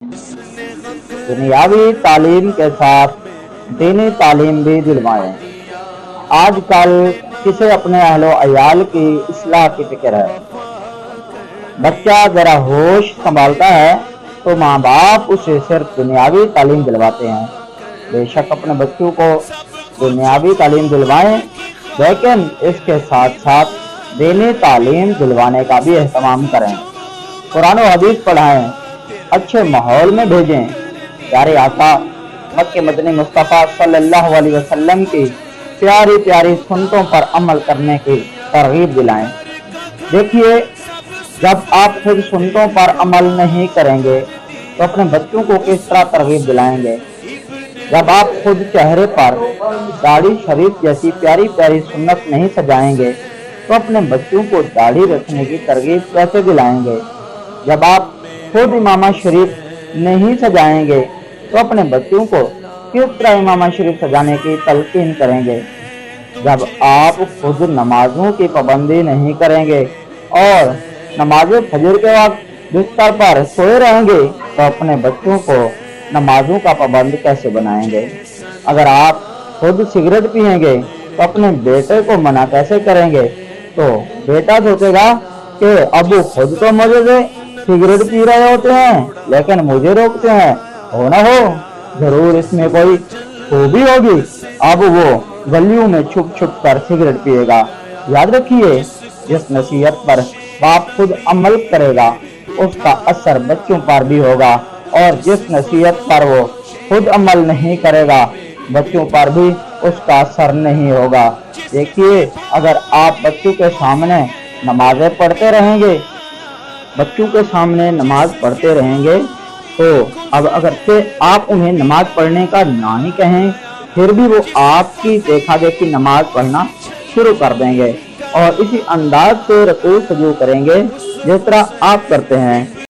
दुनियावी तालीम के साथ दीनी तालीम भी दिलवाएं। आजकल किसे अपने अहलो अयाल की इस्लाह की फिक्र है। बच्चा जरा होश संभालता है तो माँ बाप उसे सिर्फ दुनियावी तालीम दिलवाते हैं। बेशक अपने बच्चों को दुनियावी तालीम दिलवाएं, लेकिन इसके साथ साथ दीनी तालीम दिलवाने का भी एहतमाम करें। कुरान और हदीस पढ़ाएं, अच्छे माहौल में भेजें। प्यारे आका मक्के मदनी मुस्तफ़ा सल्लल्लाहु अलैहि वसल्लम की प्यारी प्यारी सुन्नतों पर अमल करने की तरगीब दिलाएं। देखिए, जब आप खुद सुन्नतों पर अमल नहीं करेंगे तो अपने बच्चों को किस तरह तरगीब दिलाएंगे। जब आप खुद चेहरे पर दाढ़ी शरीफ जैसी प्यारी प्यारी सुन्नत नहीं सजाएंगे तो अपने बच्चों को दाढ़ी रखने की तरगीब कैसे दिलाएंगे। जब आप खुद इमामा शरीफ नहीं सजाएंगे तो अपने बच्चों को किस तरह इमामा शरीफ सजाने की तलकीन करेंगे। जब आप खुद नमाजों की पाबंदी नहीं करेंगे और नमाज फजर के वक्त बिस्तर पर सोए रहेंगे तो अपने बच्चों को नमाजों का पाबंद कैसे बनाएंगे। अगर आप खुद सिगरेट पिएंगे तो अपने बेटे को मना कैसे करेंगे। तो बेटा सोचेगा कि अबू खुद तो मजे से सिगरेट पी रहे होते हैं लेकिन मुझे रोकते हैं, हो ना हो जरूर इसमें कोई खूबी होगी। अब वो गलियों में छुप छुप कर सिगरेट पिएगा। याद रखिए, जिस नसीहत पर बाप खुद अमल करेगा उसका असर बच्चों पर भी होगा, और जिस नसीहत पर वो खुद अमल नहीं करेगा बच्चों पर भी उसका असर नहीं होगा। देखिए, अगर आप बच्चों के सामने नमाजें पढ़ते रहेंगे, बच्चों के सामने नमाज पढ़ते रहेंगे तो अब अगर से आप उन्हें नमाज पढ़ने का ना ही कहें फिर भी वो आपकी देखा देखी नमाज पढ़ना शुरू कर देंगे और इसी अंदाज से रुकू सजू करेंगे जिस तरह आप करते हैं।